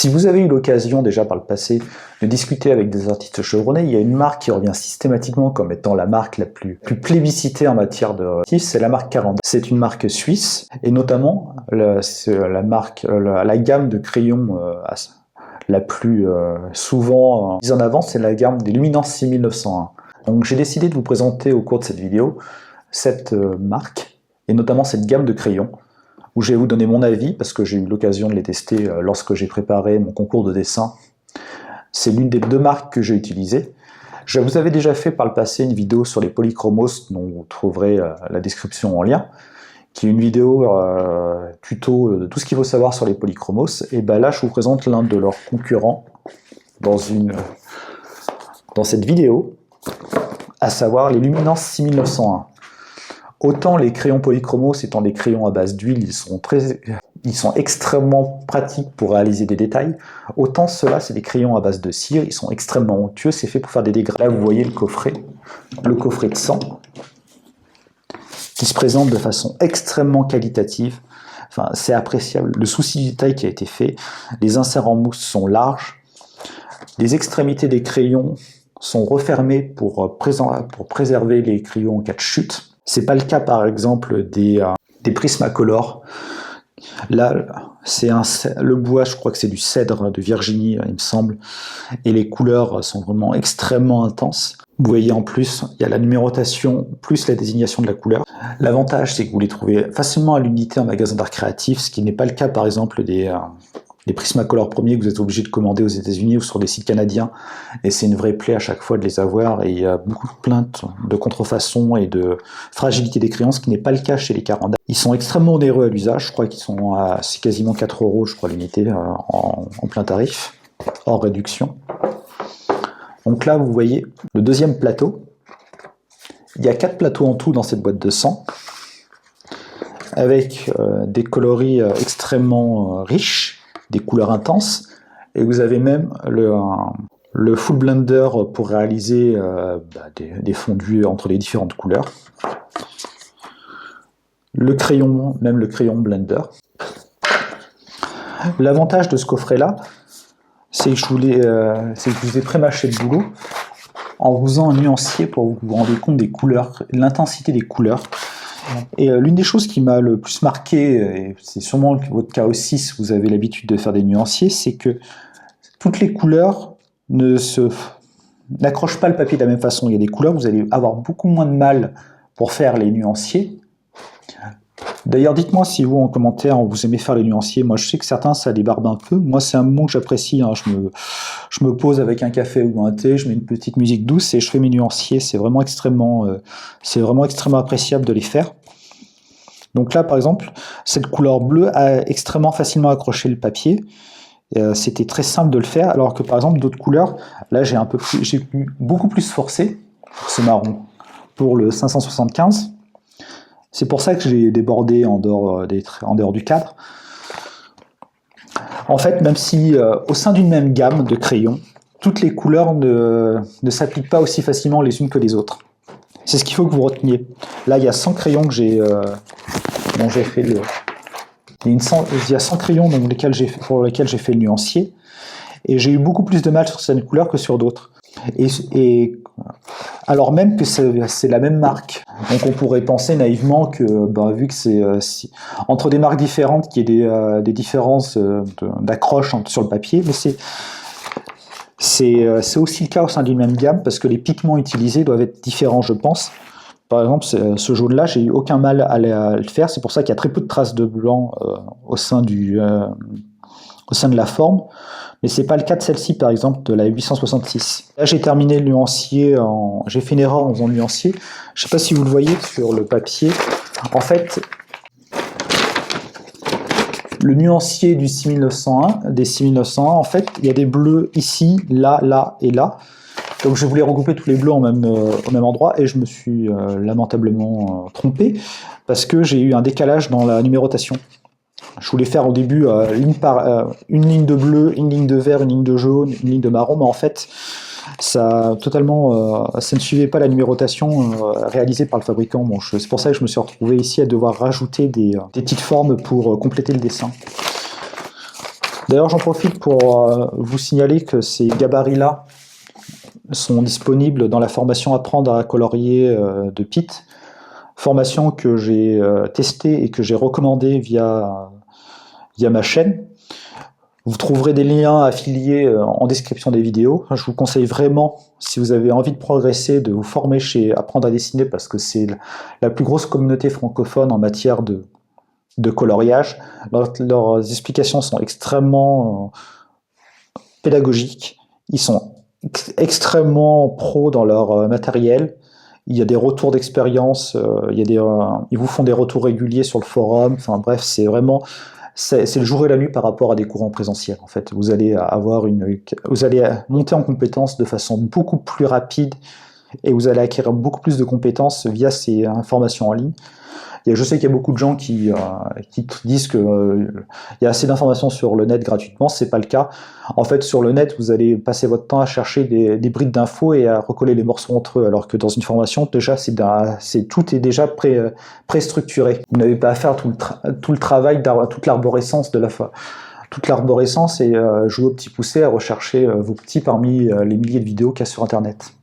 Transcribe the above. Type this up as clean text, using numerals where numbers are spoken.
Si vous avez eu l'occasion déjà par le passé de discuter avec des artistes chevronnés, il y a une marque qui revient systématiquement comme étant la marque la plus plébiscitée en matière de motifs, c'est la marque Caran. C'est une marque suisse et notamment la gamme de crayons la plus souvent mise en avant, c'est la gamme des Luminance 6901. Donc j'ai décidé de vous présenter au cours de cette vidéo cette marque et notamment cette gamme de crayons, où je vais vous donner mon avis, parce que j'ai eu l'occasion de les tester lorsque j'ai préparé mon concours de dessin. C'est l'une des deux marques que j'ai utilisées. Je vous avais déjà fait par le passé une vidéo sur les polychromos, dont vous trouverez la description en lien, qui est une vidéo tuto de tout ce qu'il faut savoir sur les polychromos. Et ben là, je vous présente l'un de leurs concurrents dans cette vidéo, à savoir les Luminance 6901. Autant les crayons polychromos étant des crayons à base d'huile, ils sont extrêmement pratiques pour réaliser des détails, autant ceux-là, c'est des crayons à base de cire, ils sont extrêmement onctueux, c'est fait pour faire des dégradés. Là, vous voyez le coffret de 100, qui se présente de façon extrêmement qualitative. Enfin, c'est appréciable, le souci du détail qui a été fait, les inserts en mousse sont larges, les extrémités des crayons sont refermées pour préserver les crayons en cas de chute. C'est pas le cas par exemple des Prismacolor. Là, le bois, je crois que c'est du cèdre de Virginie, il me semble, et les couleurs sont vraiment extrêmement intenses. Vous voyez en plus, il y a la numérotation plus la désignation de la couleur. L'avantage, c'est que vous les trouvez facilement à l'unité en magasin d'art créatif, ce qui n'est pas le cas par exemple des Prismacolor premiers que vous êtes obligé de commander aux États-Unis ou sur des sites canadiens, et c'est une vraie plaie à chaque fois de les avoir, et il y a beaucoup de plaintes de contrefaçon et de fragilité des crayons, ce qui n'est pas le cas chez les Caran. Ils sont extrêmement onéreux à l'usage, je crois qu'ils sont à c'est quasiment 4 €, je crois, l'unité en plein tarif, hors réduction. Donc là, vous voyez le deuxième plateau. Il y a 4 plateaux en tout dans cette boîte de 100, avec des coloris extrêmement riches, des couleurs intenses, et vous avez même le full blender pour réaliser des fondus entre les différentes couleurs. Le crayon blender. L'avantage de ce coffret-là, c'est que je vous ai pré-mâché le boulot en vous faisant un nuancier pour que vous vous rendiez compte des couleurs, l'intensité des couleurs. Et l'une des choses qui m'a le plus marqué, et c'est sûrement votre cas aussi si vous avez l'habitude de faire des nuanciers, c'est que toutes les couleurs n'accrochent pas le papier de la même façon. Il y a des couleurs, vous allez avoir beaucoup moins de mal pour faire les nuanciers. D'ailleurs, dites-moi si vous, en commentaire, vous aimez faire les nuanciers. Moi, je sais que certains, ça débarbe un peu. Moi, c'est un moment que j'apprécie. Hein. Je me pose avec un café ou un thé, je mets une petite musique douce et je fais mes nuanciers. C'est vraiment extrêmement appréciable de les faire. Donc là, par exemple, cette couleur bleue a extrêmement facilement accroché le papier. C'était très simple de le faire, alors que par exemple, d'autres couleurs, là, j'ai pu beaucoup plus forcer pour ce marron, pour le 575. C'est pour ça que j'ai débordé en dehors du cadre. En fait, même si au sein d'une même gamme de crayons, toutes les couleurs ne s'appliquent pas aussi facilement les unes que les autres. C'est ce qu'il faut que vous reteniez. Là, il y a 100 crayons que j'ai fait il y a 100 crayons pour lesquels j'ai fait le nuancier, et j'ai eu beaucoup plus de mal sur certaines couleurs que sur d'autres. Et alors même que c'est la même marque. Donc on pourrait penser naïvement que, vu que c'est entre des marques différentes, qu'il y ait des différences d'accroche sur le papier, mais c'est aussi le cas au sein d'une même gamme, parce que les pigments utilisés doivent être différents, je pense. Par exemple, ce jaune-là, j'ai eu aucun mal à le faire, c'est pour ça qu'il y a très peu de traces de blanc au sein de la forme. Mais c'est pas le cas de celle-ci, par exemple, de la 866. Là, j'ai terminé le nuancier, j'ai fait une erreur en faisant le nuancier. Je sais pas si vous le voyez sur le papier. En fait, le nuancier des 6901, en fait, il y a des bleus ici, là, là et là. Donc je voulais regrouper tous les bleus au même endroit, et je me suis lamentablement trompé, parce que j'ai eu un décalage dans la numérotation. Je voulais faire au début une ligne de bleu, une ligne de vert, une ligne de jaune, une ligne de marron, mais en fait, ça ne suivait pas la numérotation réalisée par le fabricant. Bon, c'est pour ça que je me suis retrouvé ici à devoir rajouter des petites formes pour compléter le dessin. D'ailleurs, j'en profite pour vous signaler que ces gabarits-là sont disponibles dans la formation Apprendre à colorier de Pitt, formation que j'ai testée et que j'ai recommandée via ma chaîne. Vous trouverez des liens affiliés en description des vidéos. Je vous conseille vraiment, si vous avez envie de progresser, de vous former chez Apprendre à dessiner, parce que c'est la plus grosse communauté francophone en matière de coloriage. Leurs explications sont extrêmement pédagogiques. Ils sont extrêmement pros dans leur matériel. Il y a des retours d'expérience, ils vous font des retours réguliers sur le forum. Enfin bref, c'est vraiment... C'est le jour et la nuit par rapport à des cours en présentiel. En fait, vous allez monter en compétences de façon beaucoup plus rapide et vous allez acquérir beaucoup plus de compétences via ces formations en ligne. Je sais qu'il y a beaucoup de gens qui disent qu'il y a assez d'informations sur le net gratuitement. C'est pas le cas. En fait, sur le net, vous allez passer votre temps à chercher des brides d'infos et à recoller les morceaux entre eux, alors que dans une formation, déjà, tout est déjà pré-structuré. Vous n'avez pas à faire tout le travail, toute l'arborescence et jouer au petit poussé à rechercher vos petits parmi les milliers de vidéos qu'il y a sur Internet.